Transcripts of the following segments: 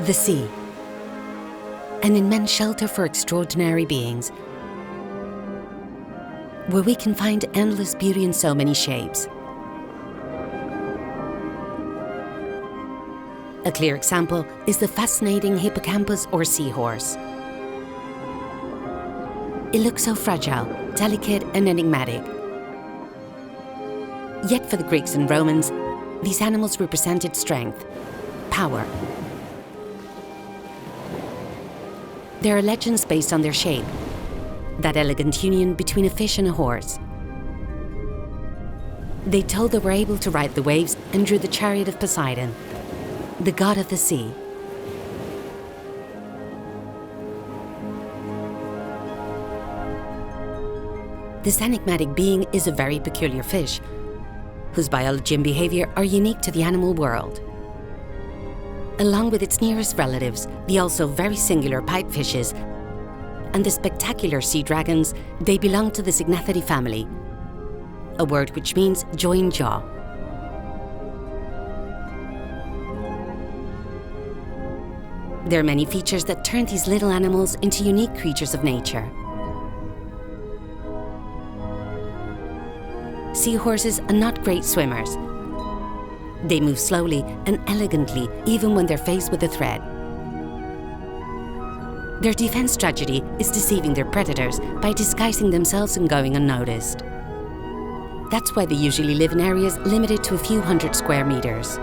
The sea, an immense shelter for extraordinary beings, where we can find endless beauty in so many shapes. A clear example is the fascinating hippocampus or seahorse. It looks so fragile, delicate and enigmatic. Yet for the Greeks and Romans, these animals represented strength, power. There are legends based on their shape, that elegant union between a fish and a horse. They told they were able to ride the waves and drew the chariot of Poseidon, the god of the sea. This enigmatic being is a very peculiar fish, whose biology and behavior are unique to the animal world. Along with its nearest relatives, the also very singular pipefishes, and the spectacular sea dragons, they belong to the Cygnathidae family, a word which means joined jaw. There are many features that turn these little animals into unique creatures of nature. Seahorses are not great swimmers. They move slowly and elegantly even when they're faced with a threat. Their defense strategy is deceiving their predators by disguising themselves and going unnoticed. That's why they usually live in areas limited to a few hundred square meters.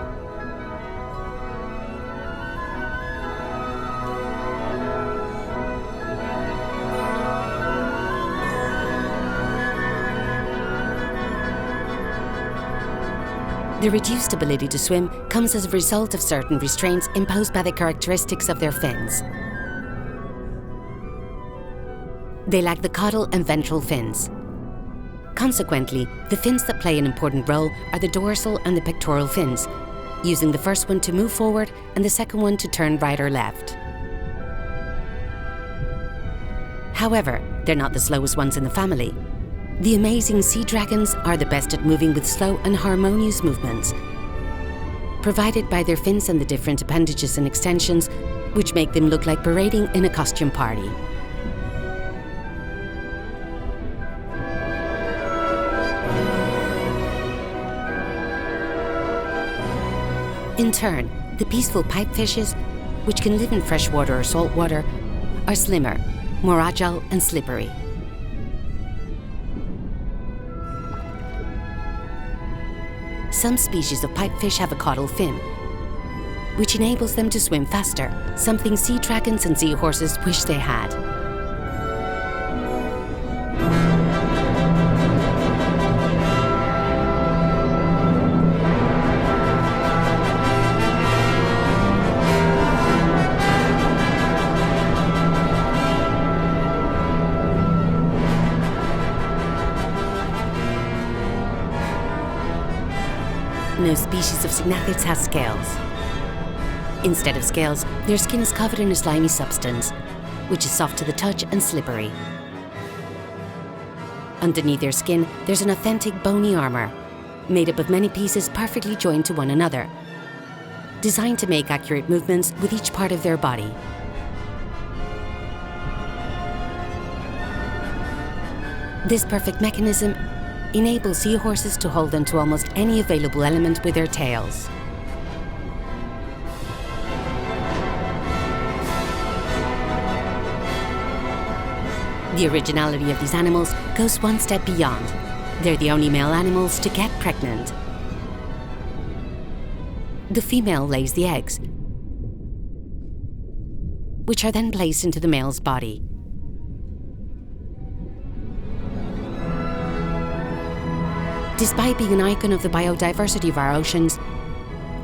The reduced ability to swim comes as a result of certain restraints imposed by the characteristics of their fins. They lack the caudal and ventral fins. Consequently, the fins that play an important role are the dorsal and the pectoral fins, using the first one to move forward and the second one to turn right or left. However, they're not the slowest ones in the family. The amazing sea dragons are the best at moving with slow and harmonious movements, provided by their fins and the different appendages and extensions, which make them look like parading in a costume party. In turn, the peaceful pipefishes, which can live in freshwater or saltwater, are slimmer, more agile and slippery. Some species of pipefish have a caudal fin, which enables them to swim faster, something sea dragons and seahorses wish they had. No species of Cygnathids has scales. Instead of scales, their skin is covered in a slimy substance, which is soft to the touch and slippery. Underneath their skin, there's an authentic bony armor, made up of many pieces perfectly joined to one another, designed to make accurate movements with each part of their body. This perfect mechanism enables seahorses to hold on to almost any available element with their tails. The originality of these animals goes one step beyond. They're the only male animals to get pregnant. The female lays the eggs, which are then placed into the male's body. Despite being an icon of the biodiversity of our oceans,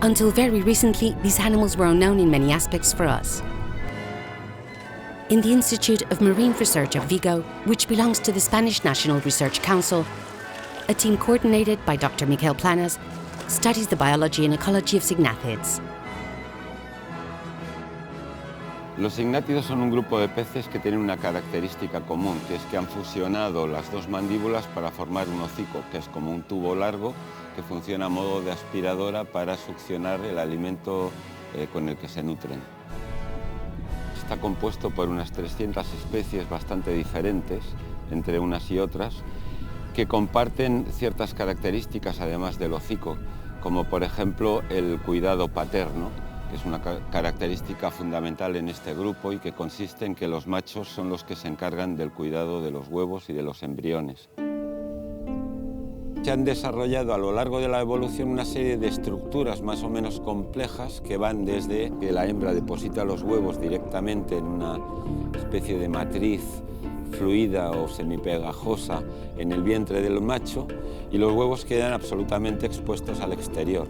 until very recently, these animals were unknown in many aspects for us. In the Institute of Marine Research of Vigo, which belongs to the Spanish National Research Council, a team coordinated by Dr. Miquel Planas studies the biology and ecology of Cygnathids. Los cignátidos son un grupo de peces que tienen una característica común, que es que han fusionado las dos mandíbulas para formar un hocico, que es como un tubo largo que funciona a modo de aspiradora para succionar el alimento con el que se nutren. está compuesto por unas 300 especies bastante diferentes entre unas y otras, que comparten ciertas características además del hocico, como por ejemplo el cuidado paterno, que es una característica fundamental en este grupo y que consiste en que los machos son los que se encargan del cuidado de los huevos y de los embriones. Se han desarrollado a lo largo de la evolución una serie de estructuras más o menos complejas que van desde que la hembra deposita los huevos directamente en una especie de matriz fluida o semipegajosa en el vientre del macho y los huevos quedan absolutamente expuestos al exterior.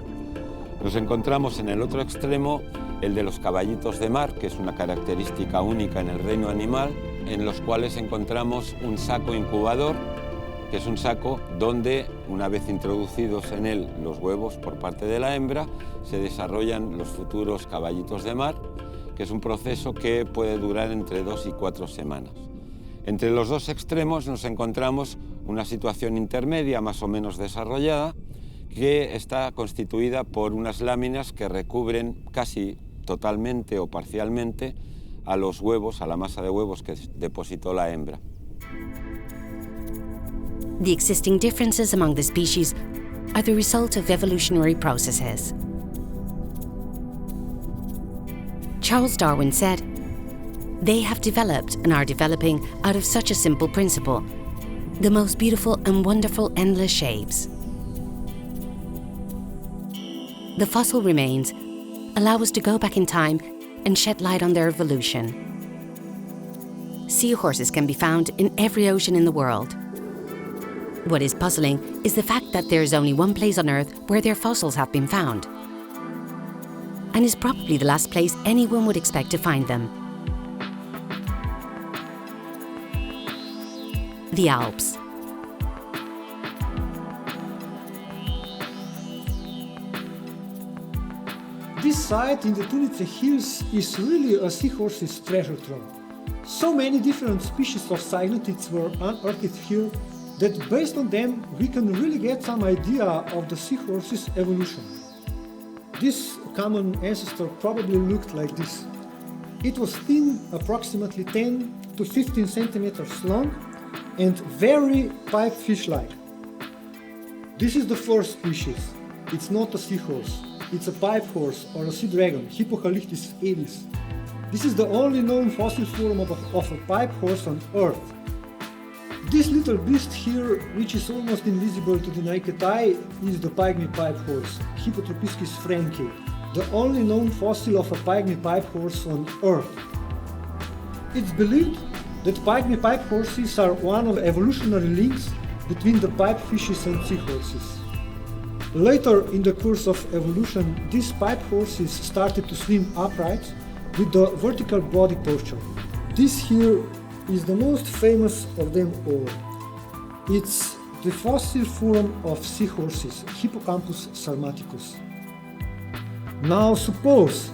Nos encontramos en el otro extremo el de los caballitos de mar, que es una característica única en el reino animal, en los cuales encontramos un saco incubador, que es un saco donde, una vez introducidos en él los huevos por parte de la hembra, se desarrollan los futuros caballitos de mar, que es un proceso que puede durar entre 2 y 4 semanas. Entre los dos extremos nos encontramos una situación intermedia más o menos desarrollada, que está constituida por unas láminas que recubren casi totalmente o parcialmente a los huevos, a la masa de huevos que depositó la hembra. The existing differences among the species are the result of evolutionary processes. Charles Darwin said, "They have developed and are developing out of such a simple principle, the most beautiful and wonderful endless shapes." The fossil remains allow us to go back in time and shed light on their evolution. Seahorses can be found in every ocean in the world. What is puzzling is the fact that there is only one place on Earth where their fossils have been found, and is probably the last place anyone would expect to find them. The Alps. This site in the Tunitze Hills is really a seahorse's treasure trove. So many different species of cygnethids were unearthed here that based on them we can really get some idea of the seahorse's evolution. This common ancestor probably looked like this. It was thin, approximately 10 to 15 centimeters long and very pipefish-like. This is the first species. It's not a seahorse. It's a pipe horse or a sea dragon, Hippocalyptis aedes. This is the only known fossil form of a pipe horse on Earth. This little beast here, which is almost invisible to the naked eye, is the pygmy pipe horse, Hippotropiscus franki, the only known fossil of a pygmy pipe horse on Earth. It's believed that pygmy pipe horses are one of the evolutionary links between the pipe fishes and seahorses. Later in the course of evolution, these pipe horses started to swim upright with the vertical body posture. This here is the most famous of them all. It's the fossil form of seahorses, Hippocampus sarmaticus. Now suppose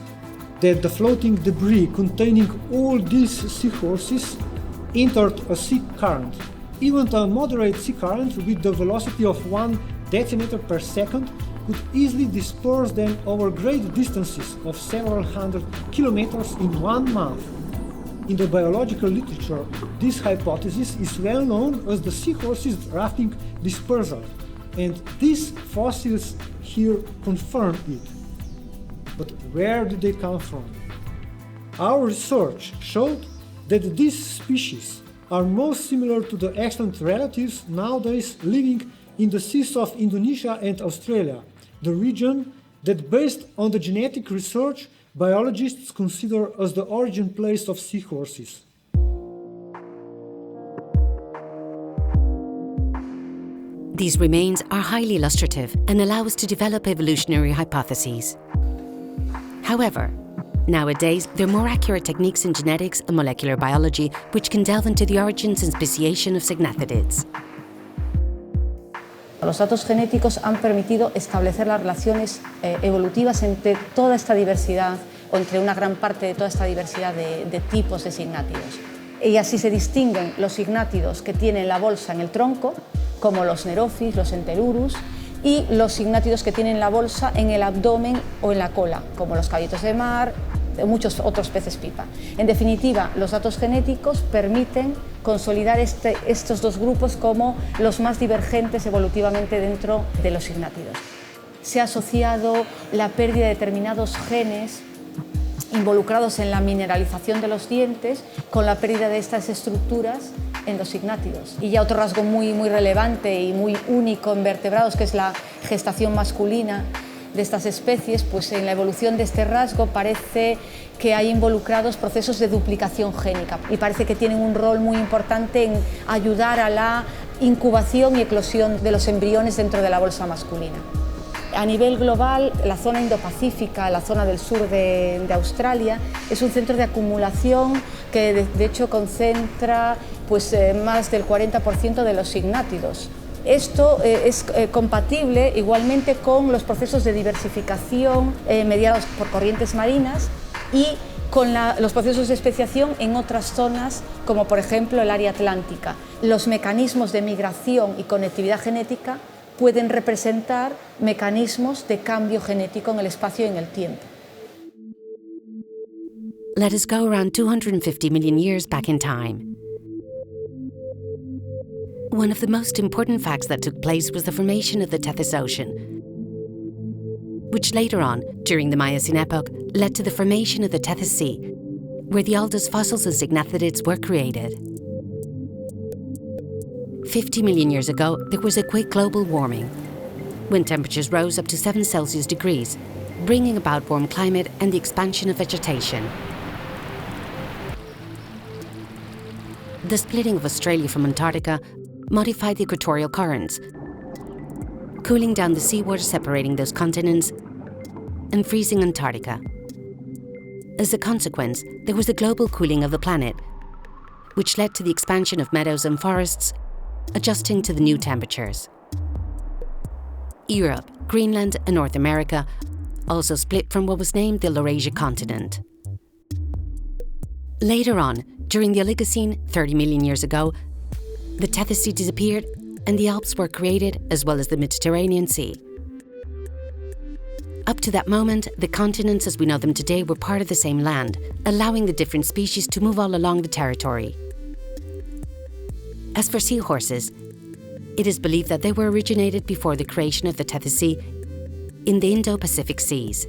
that the floating debris containing all these seahorses entered a sea current. Even a moderate sea current with the velocity of 1 decimeter per second could easily disperse them over great distances of several hundred kilometers in 1 month. In the biological literature, this hypothesis is well known as the seahorses rafting dispersal, and these fossils here confirm it. But where did they come from? Our research showed that these species are most similar to the extant relatives nowadays living in the seas of Indonesia and Australia, the region that, based on the genetic research, biologists consider as the origin place of seahorses. These remains are highly illustrative and allow us to develop evolutionary hypotheses. However, nowadays, there are more accurate techniques in genetics and molecular biology which can delve into the origins and speciation of cygnathids. Los datos genéticos han permitido establecer las relaciones evolutivas entre toda esta diversidad, o entre una gran parte de toda esta diversidad de tipos de cygnátidos. Y así se distinguen los cygnátidos que tienen la bolsa en el tronco, como los Nerophis, los Entelurus, y los cygnátidos que tienen la bolsa en el abdomen o en la cola, como los caballitos de mar, muchos otros peces pipa. En definitiva, los datos genéticos permiten consolidar estos dos grupos como los más divergentes evolutivamente dentro de los signátidos. Se ha asociado la pérdida de determinados genes involucrados en la mineralización de los dientes con la pérdida de estas estructuras en los signátidos. Y ya otro rasgo muy relevante y muy único en vertebrados, que es la gestación masculina de estas especies, pues en la evolución de este rasgo parece que hay involucrados procesos de duplicación génica y parece que tienen un rol muy importante en ayudar a la incubación y eclosión de los embriones dentro de la bolsa masculina. A nivel global, la zona indopacífica, la zona del sur de Australia, es un centro de acumulación que de hecho concentra pues, más del 40% de los signátidos. Esto es compatible igualmente con los procesos de diversificación mediados por corrientes marinas y con los procesos de especiación en otras zonas, como por ejemplo el área atlántica. Los mecanismos de migración y conectividad genética pueden representar mecanismos de cambio genético en el espacio y en el tiempo. Let us go around 250 million years back in time. One of the most important facts that took place was the formation of the Tethys Ocean, which later on, during the Miocene epoch, led to the formation of the Tethys Sea, where the oldest fossils of signathetids were created. 50 million years ago, there was a quick global warming, when temperatures rose up to 7 Celsius degrees, bringing about warm climate and the expansion of vegetation. The splitting of Australia from Antarctica modified the equatorial currents, cooling down the seawater separating those continents and freezing Antarctica. As a consequence, there was a global cooling of the planet, which led to the expansion of meadows and forests, adjusting to the new temperatures. Europe, Greenland and North America also split from what was named the Laurasia continent. Later on, during the Oligocene, 30 million years ago, the Tethys Sea disappeared and the Alps were created, as well as the Mediterranean Sea. Up to that moment, the continents as we know them today were part of the same land, allowing the different species to move all along the territory. As for seahorses, it is believed that they were originated before the creation of the Tethys Sea in the Indo-Pacific seas.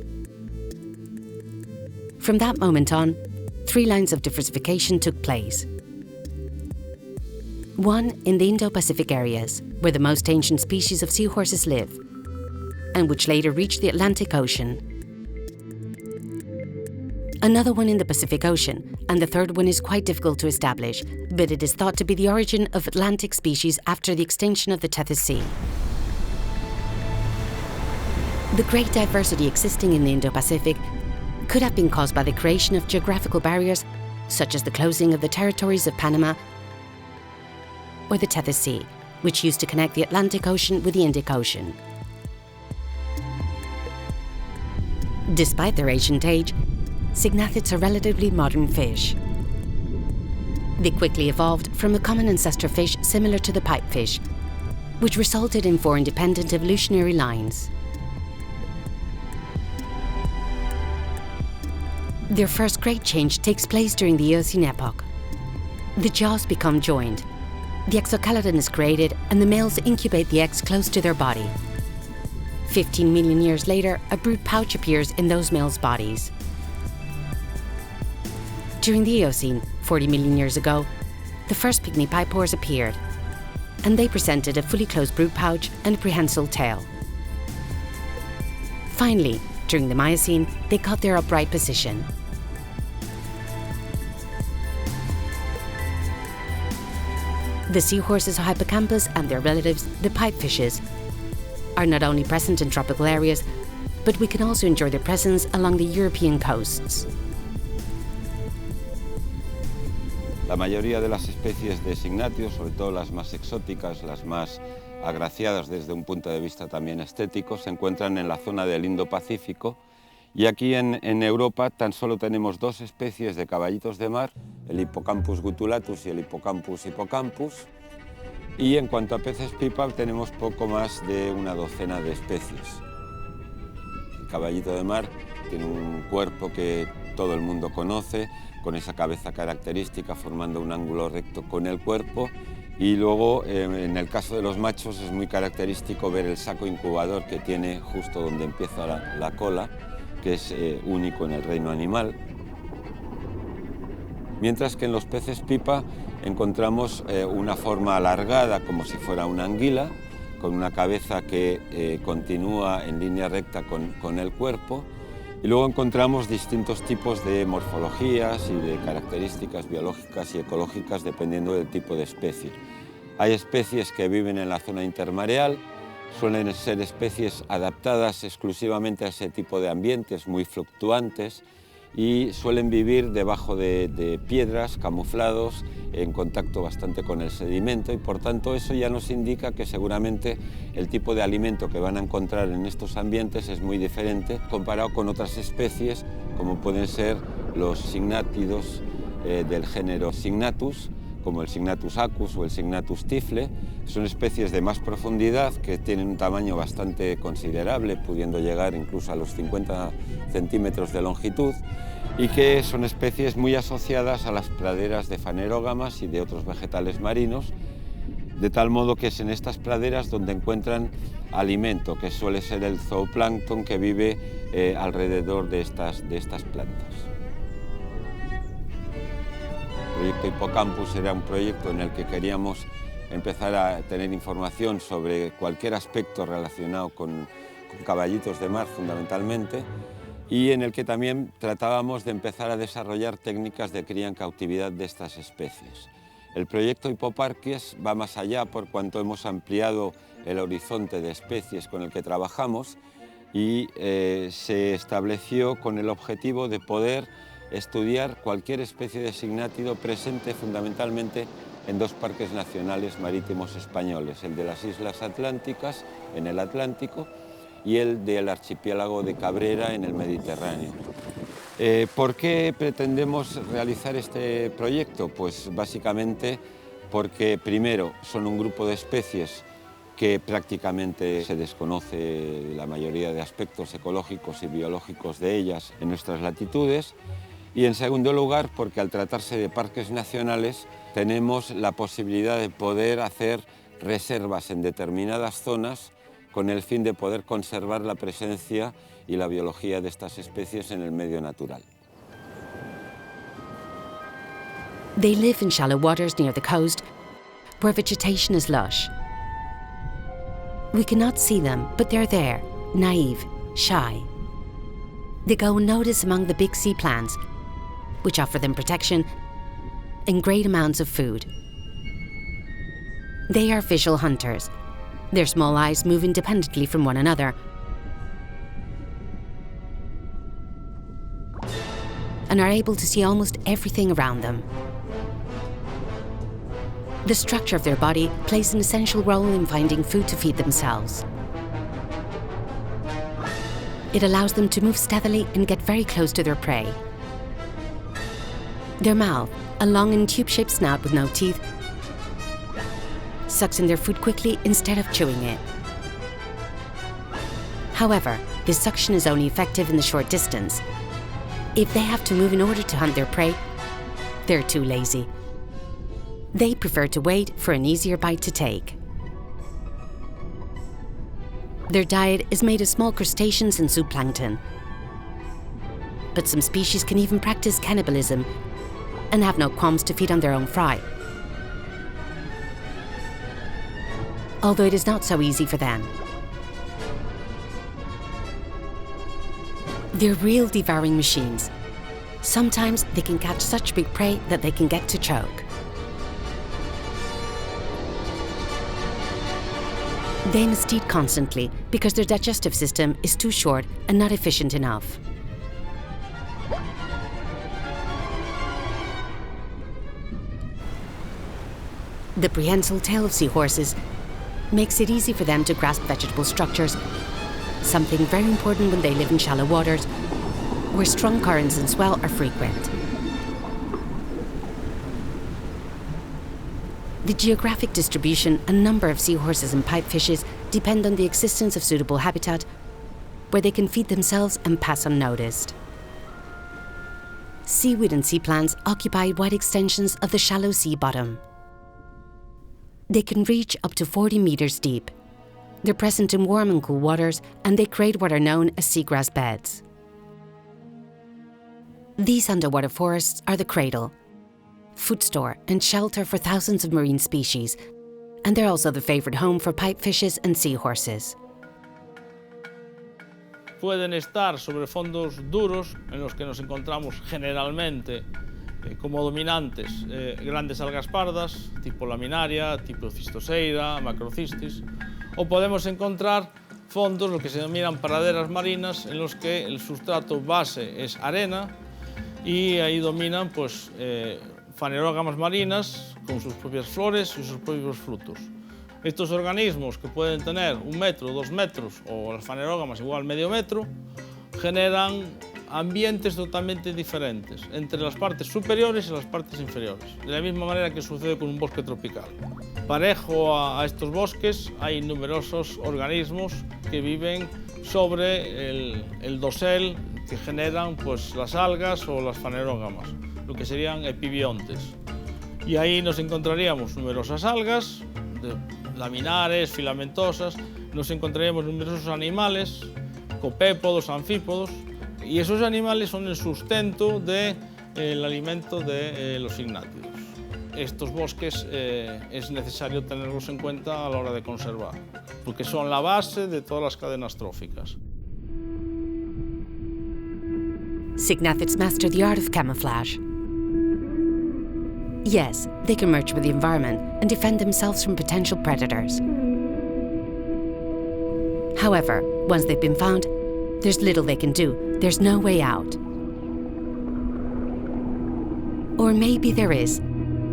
From that moment on, 3 lines of diversification took place. One in the Indo-Pacific areas, where the most ancient species of seahorses live, and which later reached the Atlantic Ocean. Another one in the Pacific Ocean, and the third one is quite difficult to establish, but it is thought to be the origin of Atlantic species after the extinction of the Tethys Sea. The great diversity existing in the Indo-Pacific could have been caused by the creation of geographical barriers, such as the closing of the territories of Panama or the Tethys Sea, which used to connect the Atlantic Ocean with the Indic Ocean. Despite their ancient age, signathets are relatively modern fish. They quickly evolved from a common ancestor fish similar to the pipefish, which resulted in 4 independent evolutionary lines. Their first great change takes place during the Eocene epoch. The jaws become joined, the exoskeleton is created, and the males incubate the eggs close to their body. 15 million years later, a brood pouch appears in those males' bodies. During the Eocene, 40 million years ago, the first pygmy pipores appeared, and they presented a fully closed brood pouch and a prehensile tail. Finally, during the Miocene, they got their upright position. The seahorses hippocampus and their relatives, the pipefishes, are not only present in tropical areas, but we can also enjoy their presence along the European coasts. La mayoría de las especies de signátidos, sobre todo las más exóticas, las más agraciadas desde un punto de vista también estético, se encuentran en la zona del Indo-Pacífico, y aquí en Europa tan solo tenemos 2 especies de caballitos de mar, el Hippocampus gutulatus y el Hippocampus hippocampus, y en cuanto a peces pipa tenemos poco más de una docena de especies. El caballito de mar tiene un cuerpo que todo el mundo conoce, con esa cabeza característica formando un ángulo recto con el cuerpo. Y luego, en el caso de los machos, es muy característico ver el saco incubador que tiene justo donde empieza la cola, que es único en el reino animal. Mientras que en los peces pipa encontramos una forma alargada, como si fuera una anguila, con una cabeza que continúa en línea recta con el cuerpo. Y luego encontramos distintos tipos de morfologías y de características biológicas y ecológicas dependiendo del tipo de especie. Hay especies que viven en la zona intermareal, suelen ser especies adaptadas exclusivamente a ese tipo de ambientes muy fluctuantes y suelen vivir debajo de piedras, camuflados, en contacto bastante con el sedimento, y por tanto eso ya nos indica que seguramente el tipo de alimento que van a encontrar en estos ambientes es muy diferente comparado con otras especies como pueden ser los signátidos del género Signatus, como el Signatus acus o el Signatus tifle. Son especies de más profundidad que tienen un tamaño bastante considerable, pudiendo llegar incluso a los 50 centímetros de longitud, y que son especies muy asociadas a las praderas de fanerógamas y de otros vegetales marinos, de tal modo que es en estas praderas donde encuentran alimento, que suele ser el zooplancton que vive alrededor de estas plantas. El proyecto Hippocampus era un proyecto en el que queríamos empezar a tener información sobre cualquier aspecto relacionado con caballitos de mar fundamentalmente, y en el que también tratábamos de empezar a desarrollar técnicas de cría en cautividad de estas especies. El proyecto Hippoparques va más allá por cuanto hemos ampliado el horizonte de especies con el que trabajamos y se estableció con el objetivo de poder estudiar cualquier especie de signátido presente fundamentalmente en dos parques nacionales marítimos españoles, el de las Islas Atlánticas en el Atlántico y el del archipiélago de Cabrera en el Mediterráneo. ¿Por qué pretendemos realizar este proyecto? Pues básicamente porque primero son un grupo de especies que prácticamente se desconoce la mayoría de aspectos ecológicos y biológicos de ellas en nuestras latitudes, y en segundo lugar porque al tratarse de parques nacionales tenemos la posibilidad de poder hacer reservas en determinadas zonas con el fin de poder conservar la presencia y la biología de estas especies en el medio natural. They live in shallow waters near the coast, where vegetation is lush. We cannot see them, but they're there, naive, shy. They go unnoticed among the big sea plants, which offer them protection and great amounts of food. They are visual hunters. Their small eyes move independently from one another and are able to see almost everything around them. The structure of their body plays an essential role in finding food to feed themselves. It allows them to move stealthily and get very close to their prey. Their mouth, a long and tube-shaped snout with no teeth, sucks in their food quickly instead of chewing it. However, this suction is only effective in the short distance. If they have to move in order to hunt their prey, they're too lazy. They prefer to wait for an easier bite to take. Their diet is made of small crustaceans and zooplankton. But some species can even practice cannibalism and have no qualms to feed on their own fry, although it is not so easy for them. They're real devouring machines. Sometimes they can catch such big prey that they can get to choke. They must eat constantly because their digestive system is too short and not efficient enough. The prehensile tail of seahorses makes it easy for them to grasp vegetable structures, something very important when they live in shallow waters, where strong currents and swell are frequent. The geographic distribution and number of seahorses and pipefishes depend on the existence of suitable habitat where they can feed themselves and pass unnoticed. seaweed and sea plants occupy wide extensions of the shallow sea bottom. They can reach up to 40 meters deep. They're present in warm and cool waters, and they create what are known as seagrass beds. These underwater forests are the cradle, food store and shelter for thousands of marine species, and they're also the favorite home for pipefishes and seahorses. Pueden estar sobre fondos duros en los que nos encontramos generalmente como dominantes grandes algas pardas, tipo laminaria, tipo cistoseira, macrocistis, o podemos encontrar fondos, lo que se denominan praderas marinas, en los que el sustrato base es arena y ahí dominan pues, fanerógamas marinas con sus propias flores y sus propios frutos. Estos organismos, que pueden tener 1 metro, 2 metros o las fanerógamas igual medio metro, generan ambientes totalmente diferentes entre las partes superiores y las partes inferiores, de la misma manera que sucede con un bosque tropical. Parejo a estos bosques hay numerosos organismos que viven sobre el dosel que generan pues, las algas o las fanerógamas, lo que serían epibiontes. Y ahí nos encontraríamos numerosas algas, laminares, filamentosas, nos encontraríamos numerosos animales, copépodos, anfípodos, y esos animales son el sustento del alimento de los ignátidos. Estos bosques es necesario tenerlos en cuenta a la hora de conservar, porque son la base de todas las cadenas tróficas. Cygnathids master the art of camouflage. Yes, they can merge with the environment and defend themselves from potential predators. However, once they've been found, there's little they can do. There's no way out. Or maybe there is,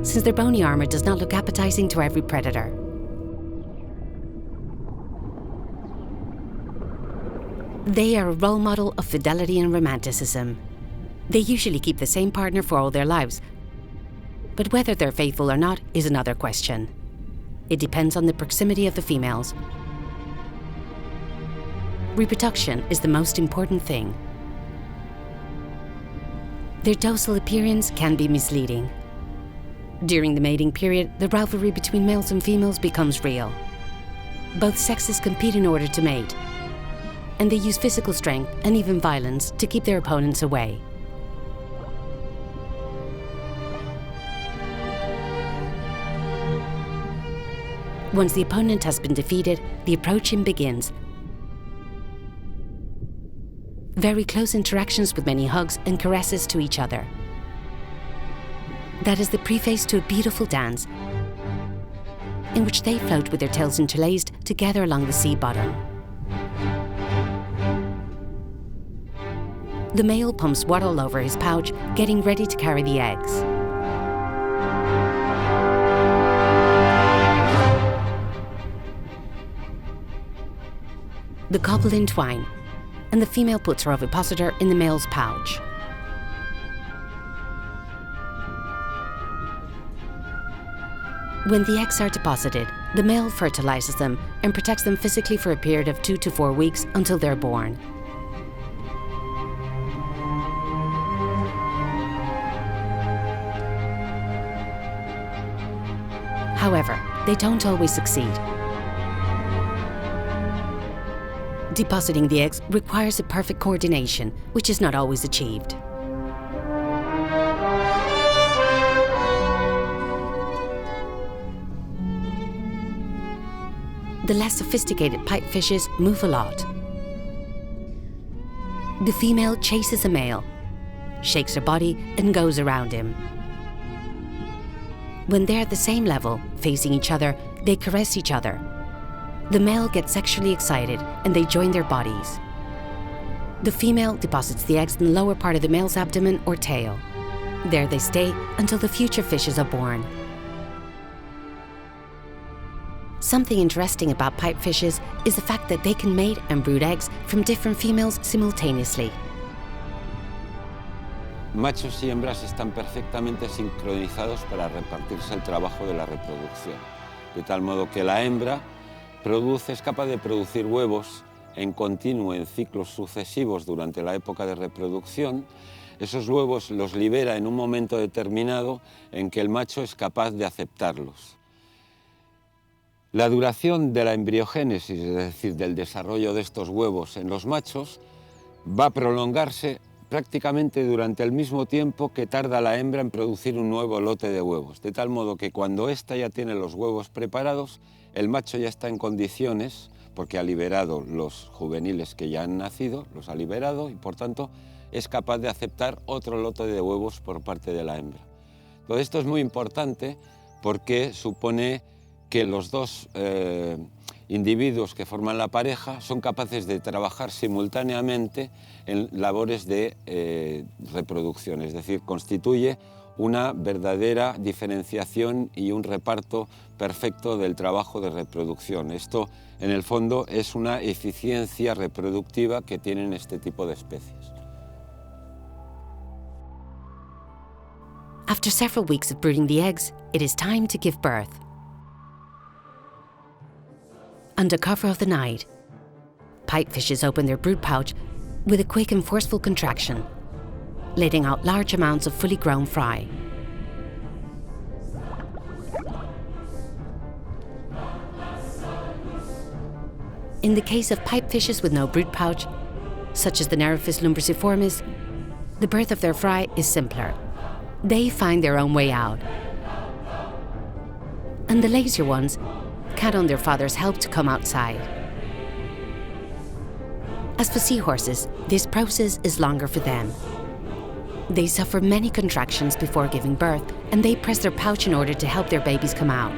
since their bony armor does not look appetizing to every predator. They are a role model of fidelity and romanticism. They usually keep the same partner for all their lives, but whether they're faithful or not is another question. It depends on the proximity of the females. Reproduction is the most important thing. Their docile appearance can be misleading. During the mating period, the rivalry between males and females becomes real. Both sexes compete in order to mate, and they use physical strength and even violence to keep their opponents away. Once the opponent has been defeated, the approaching begins. Very close interactions with many hugs and caresses to each other. That is the preface to a beautiful dance, in which they float with their tails interlaced together along the sea bottom. The male pumps water all over his pouch, getting ready to carry the eggs. The couple entwine, and the female puts her ovipositor in the male's pouch. When the eggs are deposited, the male fertilizes them and protects them physically for a period of 2 to 4 weeks until they're born. However, they don't always succeed. Depositing the eggs requires a perfect coordination, which is not always achieved. The less sophisticated pipefishes move a lot. The female chases a male, shakes her body, and goes around him. When they're at the same level, facing each other, they caress each other. The male gets sexually excited and they join their bodies. The female deposits the eggs in the lower part of the male's abdomen or tail. There they stay until the future fishes are born. Something interesting about pipefishes is the fact that they can mate and brood eggs from different females simultaneously. Machos y hembras están perfectamente sincronizados para repartirse el trabajo de la reproducción, de tal modo que la hembra es capaz de producir huevos en continuo en ciclos sucesivos durante la época de reproducción, esos huevos los libera en un momento determinado en que el macho es capaz de aceptarlos. La duración de la embriogénesis, es decir, del desarrollo de estos huevos en los machos, va a prolongarse prácticamente durante el mismo tiempo que tarda la hembra en producir un nuevo lote de huevos, de tal modo que cuando ésta ya tiene los huevos preparados, el macho ya está en condiciones, porque ha liberado los juveniles que ya han nacido, los ha liberado y por tanto es capaz de aceptar otro lote de huevos por parte de la hembra. Todo esto es muy importante porque supone que los dos individuos que forman la pareja son capaces de trabajar simultáneamente en labores de reproducción, es decir, constituye una verdadera diferenciación y un reparto perfecto del trabajo de reproducción. Esto, en el fondo, es una eficiencia reproductiva que tienen este tipo de especies. After several weeks of brooding the eggs, it is time to give birth. Under cover of the night, pipefishes open their brood pouch with a quick and forceful contraction, letting out large amounts of fully grown fry. In the case of pipefishes with no brood pouch, such as the Nerephis lumbriciformis, the birth of their fry is simpler. They find their own way out. And the lazier ones count on their father's help to come outside. As for seahorses, this process is longer for them. They suffer many contractions before giving birth, and they press their pouch in order to help their babies come out.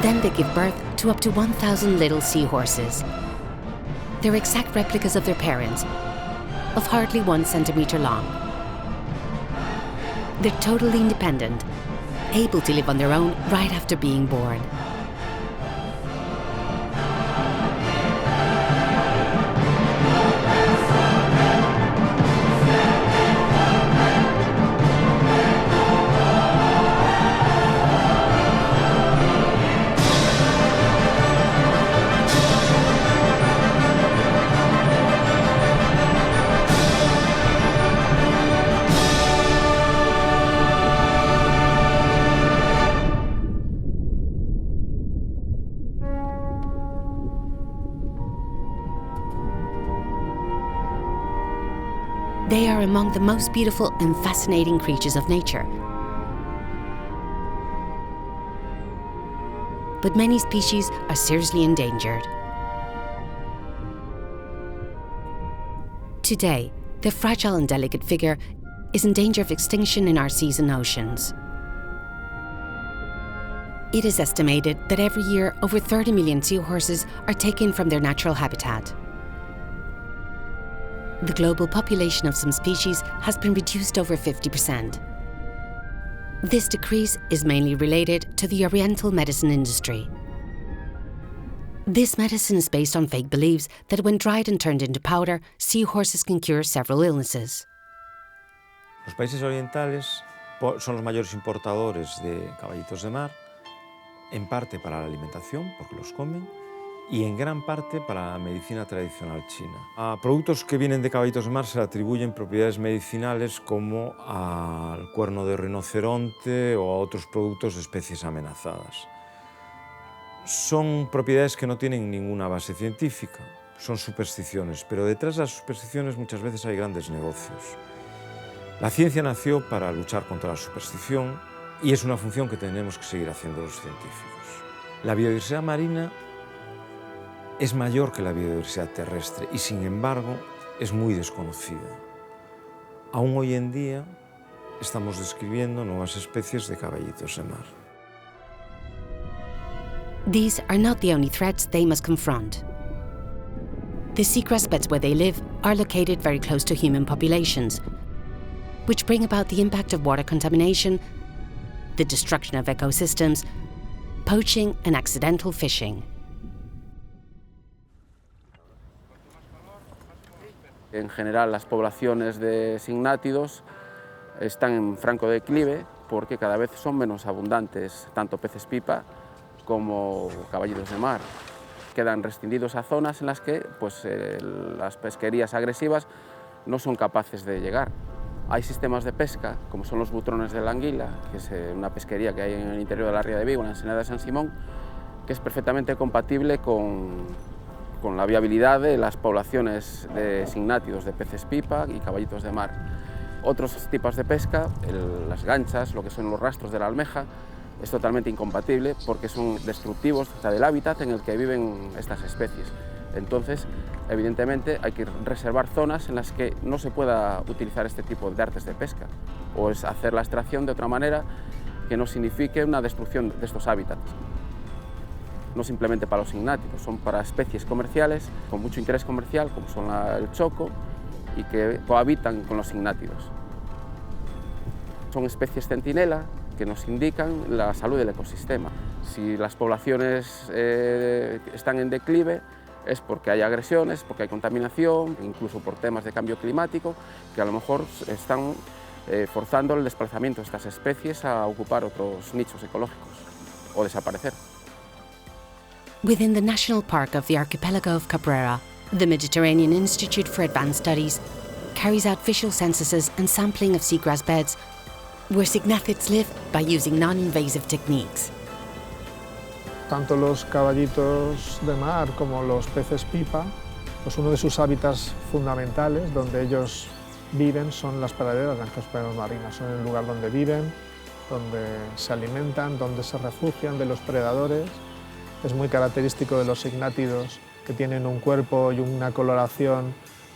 Then they give birth to up to 1,000 little seahorses. They're exact replicas of their parents, of hardly 1 centimeter long. They're totally independent, able to live on their own right after being born. They are among the most beautiful and fascinating creatures of nature. But many species are seriously endangered. Today, the fragile and delicate figure is in danger of extinction in our seas and oceans. It is estimated that every year over 30 million seahorses are taken from their natural habitat. The global population of some species has been reduced over 50%. This decrease is mainly related to the Oriental medicine industry. This medicine is based on fake beliefs that when dried and turned into powder, seahorses can cure several illnesses. Los países orientales son los mayores importadores de caballitos de mar, en parte para la alimentación, porque los comen, y en gran parte para la medicina tradicional china. A productos que vienen de caballitos de mar se le atribuyen propiedades medicinales como al cuerno de rinoceronte o a otros productos de especies amenazadas. Son propiedades que no tienen ninguna base científica, son supersticiones, pero detrás de las supersticiones muchas veces hay grandes negocios. La ciencia nació para luchar contra la superstición y es una función que tenemos que seguir haciendo los científicos. La biodiversidad marina es mayor que la biodiversidad terrestre y, sin embargo, es muy desconocida. Aún hoy en día estamos describiendo nuevas especies de caballitos de mar. These are not the only threats they must confront. The seagrass beds where they live are located very close to human populations, which bring about the impact of water contamination, the destruction of ecosystems, poaching and accidental fishing. En general, las poblaciones de signátidos están en franco declive, porque cada vez son menos abundantes tanto peces pipa como caballitos de mar. Quedan restringidos a zonas en las que pues, las pesquerías agresivas no son capaces de llegar. Hay sistemas de pesca, como son los butrones de la anguila, que es una pesquería que hay en el interior de la ría de Vigo, en la ensenada de San Simón, que es perfectamente compatible con la viabilidad de las poblaciones de signátidos de peces pipa y caballitos de mar. Otros tipos de pesca, las ganchas, lo que son los rastros de la almeja, es totalmente incompatible porque son destructivos del hábitat en el que viven estas especies. Entonces, evidentemente, hay que reservar zonas en las que no se pueda utilizar este tipo de artes de pesca, o es hacer la extracción de otra manera que no signifique una destrucción de estos hábitats. No simplemente para los signátidos, son para especies comerciales con mucho interés comercial, como son el choco, y que cohabitan con los signátidos. Son especies centinela que nos indican la salud del ecosistema. Si las poblaciones están en declive, es porque hay agresiones, porque hay contaminación, incluso por temas de cambio climático, que a lo mejor están forzando el desplazamiento de estas especies a ocupar otros nichos ecológicos o desaparecer. Within the National Park of the Archipelago of Cabrera, the Mediterranean Institute for Advanced Studies carries out visual censuses and sampling of seagrass beds where cygnathids live by using non-invasive techniques. Tanto los caballitos de mar como los peces pipa, pues uno de sus hábitats fundamentales donde ellos viven son las praderas de angiospermas marinas. Son el lugar donde viven, donde se alimentan, donde se refugian de los predadores. Es muy característico de los signátidos que tienen un cuerpo y una coloración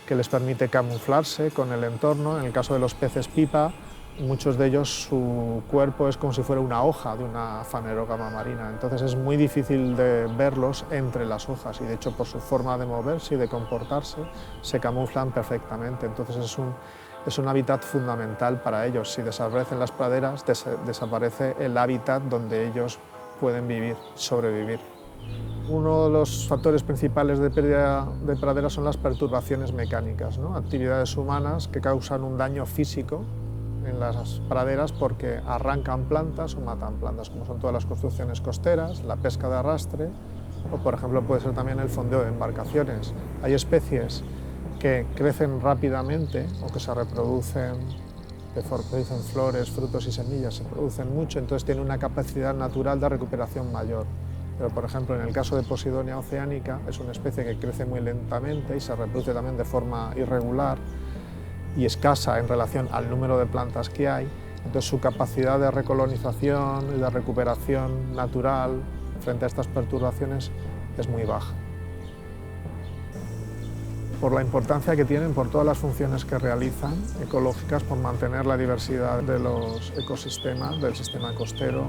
que les permite camuflarse con el entorno. En el caso de los peces pipa, muchos de ellos su cuerpo es como si fuera una hoja de una fanerógama marina, entonces es muy difícil de verlos entre las hojas y de hecho por su forma de moverse y de comportarse se camuflan perfectamente, entonces es un hábitat fundamental para ellos. Si desaparecen las praderas, desaparece el hábitat donde ellos pueden vivir, sobrevivir. Uno de los factores principales de pérdida de praderas son las perturbaciones mecánicas, ¿no? Actividades humanas que causan un daño físico en las praderas porque arrancan plantas o matan plantas, como son todas las construcciones costeras, la pesca de arrastre o, por ejemplo, puede ser también el fondeo de embarcaciones. Hay especies que crecen rápidamente o que se reproducen, que producen flores, frutos y semillas, se producen mucho, entonces tienen una capacidad natural de recuperación mayor. Pero, por ejemplo, en el caso de Posidonia oceanica, es una especie que crece muy lentamente y se reproduce también de forma irregular y escasa en relación al número de plantas que hay, entonces su capacidad de recolonización y de recuperación natural frente a estas perturbaciones es muy baja. Por la importancia que tienen, por todas las funciones que realizan ecológicas, por mantener la diversidad de los ecosistemas, del sistema costero,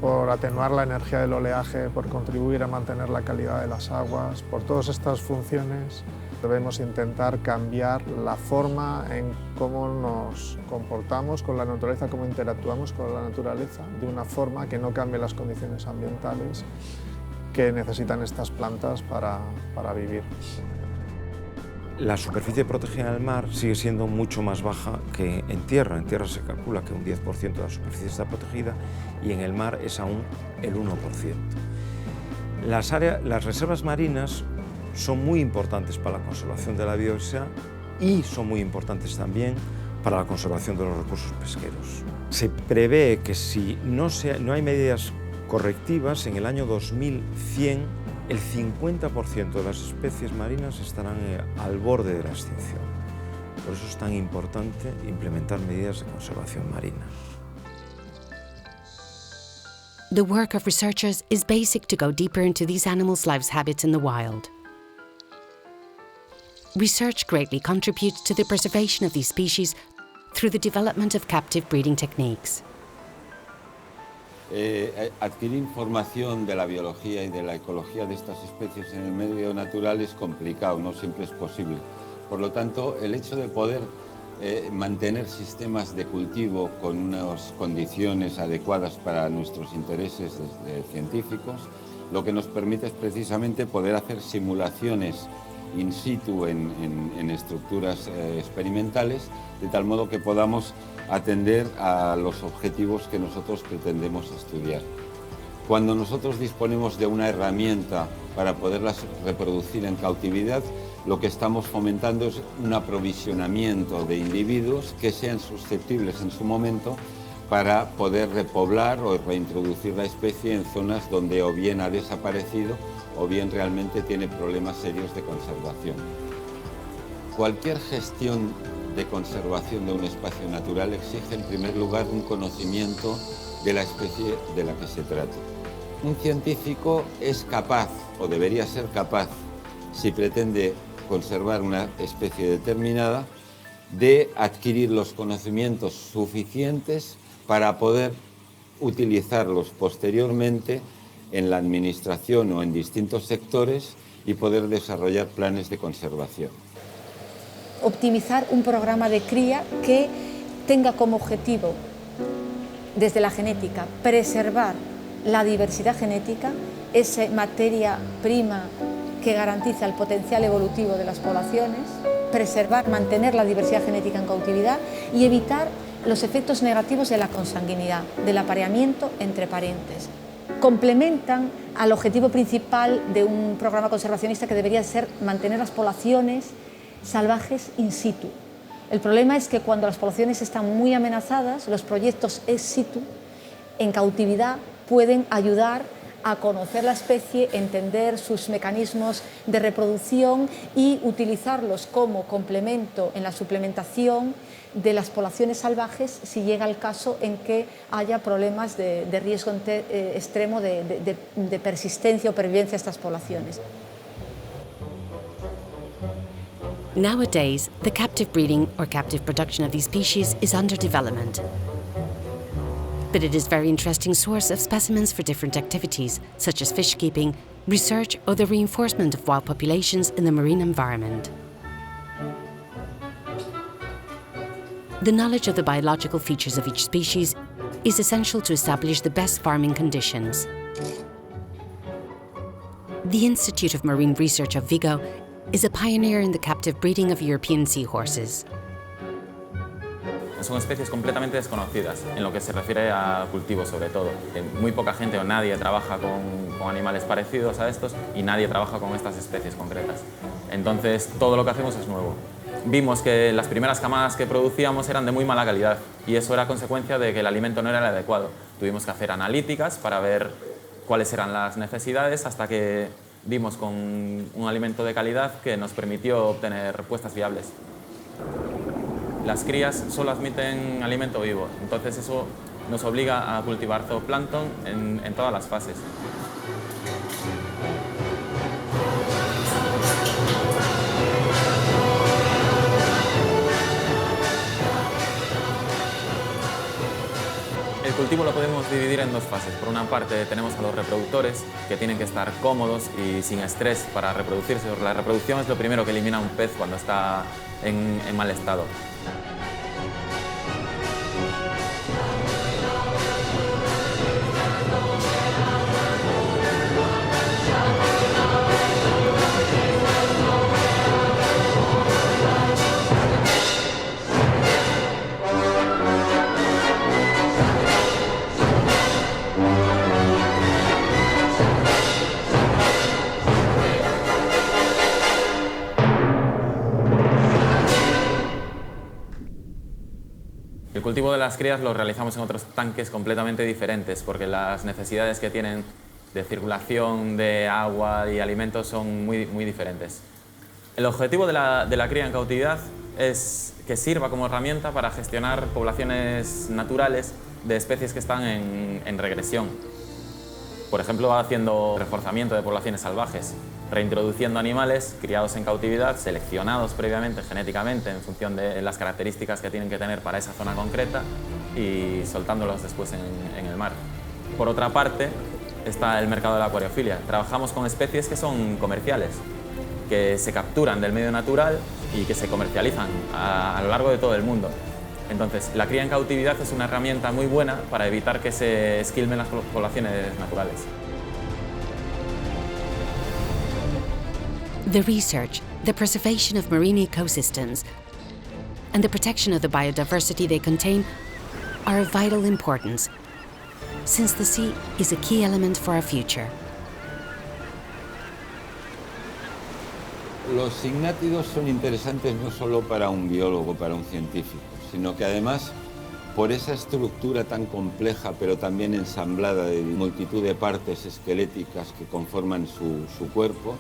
por atenuar la energía del oleaje, por contribuir a mantener la calidad de las aguas, por todas estas funciones debemos intentar cambiar la forma en cómo nos comportamos con la naturaleza, cómo interactuamos con la naturaleza, de una forma que no cambie las condiciones ambientales que necesitan estas plantas para vivir. La superficie protegida del mar sigue siendo mucho más baja que en tierra. En tierra se calcula que un 10% de la superficie está protegida y en el mar es aún el 1%. Las reservas marinas son muy importantes para la conservación de la biodiversidad y son muy importantes también para la conservación de los recursos pesqueros. Se prevé que si no hay medidas correctivas, en el año 2100 el 50% de las especies marinas estarán al borde de la extinción. Por eso es tan importante implementar medidas de conservación marina. The work of researchers is basic to go deeper into these animals' lives habits in the wild. Research greatly contributes to the preservation of these species through the development of captive breeding techniques. Adquirir información de la biología y de la ecología de estas especies en el medio natural es complicado, no siempre es posible. Por lo tanto, el hecho de poder mantener sistemas de cultivo con unas condiciones adecuadas para nuestros intereses científicos, lo que nos permite es precisamente poder hacer simulaciones in situ en estructuras experimentales, de tal modo que podamos atender a los objetivos que nosotros pretendemos estudiar. Cuando nosotros disponemos de una herramienta para poderlas reproducir en cautividad, lo que estamos fomentando es un aprovisionamiento de individuos que sean susceptibles en su momento para poder repoblar o reintroducir la especie en zonas donde o bien ha desaparecido o bien realmente tiene problemas serios de conservación. Cualquier gestión de conservación de un espacio natural exige en primer lugar un conocimiento de la especie de la que se trata. Un científico es capaz, o debería ser capaz, si pretende conservar una especie determinada, de adquirir los conocimientos suficientes para poder utilizarlos posteriormente en la administración o en distintos sectores y poder desarrollar planes de conservación. Optimizar un programa de cría que tenga como objetivo, desde la genética, preservar la diversidad genética, esa materia prima que garantiza el potencial evolutivo de las poblaciones, preservar, mantener la diversidad genética en cautividad y evitar los efectos negativos de la consanguinidad, del apareamiento entre parientes. Complementan al objetivo principal de un programa conservacionista que debería ser mantener las poblaciones salvajes in situ. El problema es que cuando las poblaciones están muy amenazadas, los proyectos ex situ, en cautividad, pueden ayudar a conocer la especie, entender sus mecanismos de reproducción y utilizarlos como complemento en la suplementación de las poblaciones salvajes si llega el caso en que haya problemas de riesgo extremo de persistencia o pervivencia de estas poblaciones. Nowadays, the captive breeding or captive production of these species is under development. But it is a very interesting source of specimens for different activities, such as fish keeping, research, or the reinforcement of wild populations in the marine environment. The knowledge of the biological features of each species is essential to establish the best farming conditions. The Institute of Marine Research of Vigo is a pioneer in the captive breeding of European seahorses. Son especies completamente desconocidas en lo que se refiere a cultivo, sobre todo. Muy poca gente o nadie trabaja con animales parecidos a estos y nadie trabaja con estas especies concretas. Entonces, todo lo que hacemos es nuevo. Vimos que las primeras camadas que producíamos eran de muy mala calidad y eso era consecuencia de que el alimento no era el adecuado. Tuvimos que hacer analíticas para ver cuáles eran las necesidades hasta que dimos con un alimento de calidad que nos permitió obtener puestas viables. Las crías solo admiten alimento vivo, entonces eso nos obliga a cultivar zooplancton en todas las fases. El cultivo lo podemos dividir en dos fases. Por una parte tenemos a los reproductores, que tienen que estar cómodos y sin estrés para reproducirse. La reproducción es lo primero que elimina un pez cuando está en mal estado. El cultivo de las crías lo realizamos en otros tanques completamente diferentes porque las necesidades que tienen de circulación de agua y alimentos son muy diferentes. El objetivo de la cría en cautividad es que sirva como herramienta para gestionar poblaciones naturales de especies que están en regresión. Por ejemplo, haciendo reforzamiento de poblaciones salvajes, reintroduciendo animales criados en cautividad, seleccionados previamente genéticamente en función de las características que tienen que tener para esa zona concreta y soltándolos después en el mar. Por otra parte, está el mercado de la acuariofilia. Trabajamos con especies que son comerciales, que se capturan del medio natural y que se comercializan a lo largo de todo el mundo. Entonces, la cría en cautividad es una herramienta muy buena para evitar que se esquilmen las poblaciones naturales. The research The preservation of marine ecosystems and the protection of the biodiversity they contain are of vital importance, since the sea is a key element for our future. Los signátidos son interesantes no solo para un biólogo, para un científico, sino que además, por esa estructura tan compleja, pero también ensamblada de multitud de partes esqueléticas que conforman su cuerpo,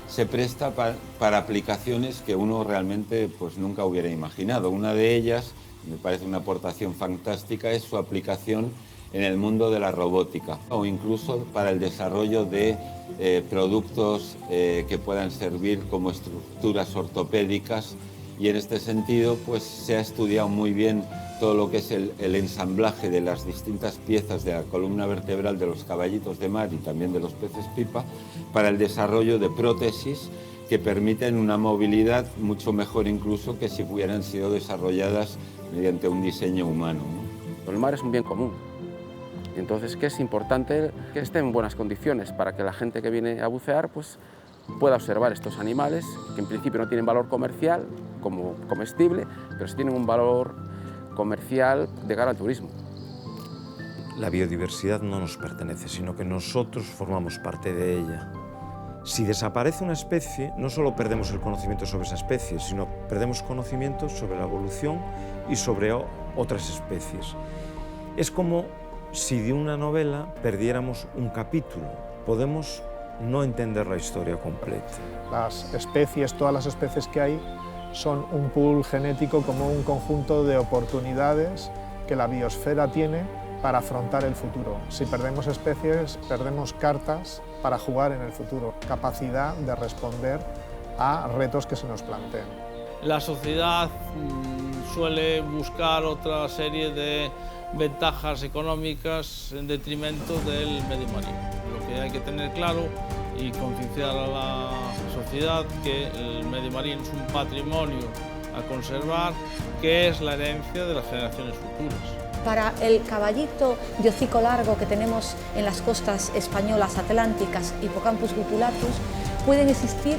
se presta para aplicaciones que uno realmente pues, nunca hubiera imaginado. Una de ellas, me parece una aportación fantástica, es su aplicación en el mundo de la robótica o incluso para el desarrollo de productos que puedan servir como estructuras ortopédicas, y en este sentido pues, se ha estudiado muy bien todo lo que es el ensamblaje de las distintas piezas de la columna vertebral de los caballitos de mar y también de los peces pipa para el desarrollo de prótesis que permiten una movilidad mucho mejor incluso que si hubieran sido desarrolladas mediante un diseño humano, ¿no? El mar es un bien común, entonces que es importante que esté en buenas condiciones para que la gente que viene a bucear pues, pueda observar estos animales que en principio no tienen valor comercial como comestible, pero sí tienen un valor comercial de cara al turismo. La biodiversidad no nos pertenece, sino que nosotros formamos parte de ella. Si desaparece una especie, no solo perdemos el conocimiento sobre esa especie, sino perdemos conocimiento sobre la evolución y sobre otras especies. Es como si de una novela perdiéramos un capítulo. Podemos no entender la historia completa. Las especies, todas las especies que hay, son un pool genético como un conjunto de oportunidades que la biosfera tiene para afrontar el futuro. Si perdemos especies, perdemos cartas para jugar en el futuro, capacidad de responder a retos que se nos planteen. La sociedad suele buscar otra serie de ventajas económicas en detrimento del medio marino. Lo que hay que tener claro y concienciar a la sociedad que el medio marino es un patrimonio a conservar, que es la herencia de las generaciones futuras. Para el caballito de hocico largo que tenemos en las costas españolas atlánticas, Hippocampus gutulatus, pueden existir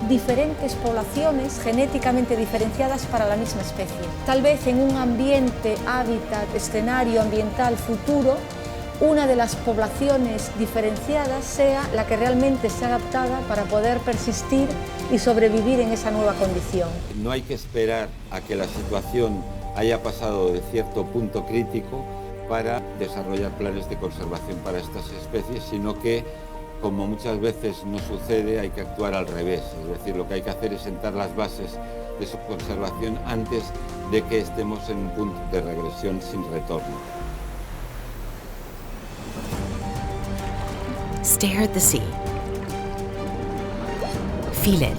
diferentes poblaciones genéticamente diferenciadas para la misma especie. Tal vez en un ambiente, hábitat, escenario ambiental futuro, una de las poblaciones diferenciadas sea la que realmente esté adaptada para poder persistir y sobrevivir en esa nueva condición. No hay que esperar a que la situación haya pasado de cierto punto crítico para desarrollar planes de conservación para estas especies, sino que, como muchas veces no sucede, hay que actuar al revés. Es decir, lo que hay que hacer es sentar las bases de su conservación antes de que estemos en un punto de regresión sin retorno. Stare at the sea. Feel it.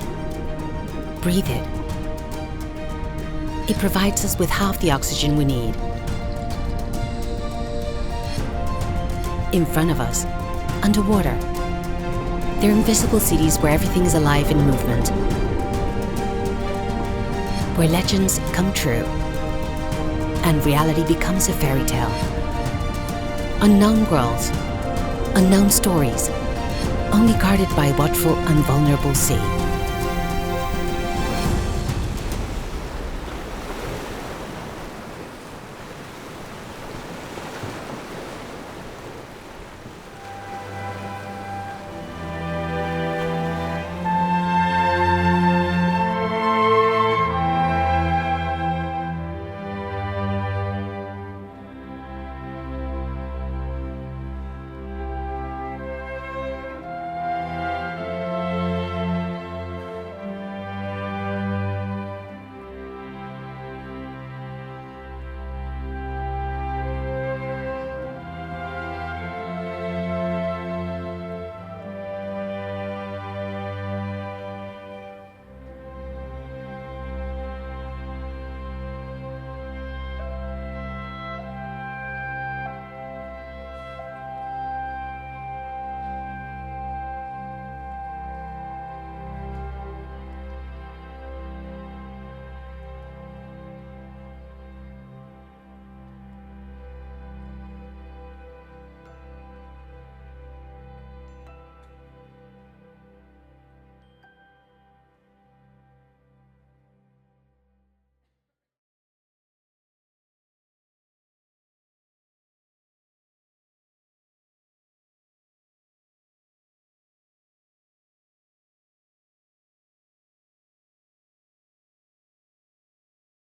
Breathe it. It provides us with half the oxygen we need. In front of us, underwater, they're invisible cities where everything is alive and movement. Where legends come true and reality becomes a fairy tale. Unknown worlds, unknown stories, only guarded by a watchful and vulnerable sea.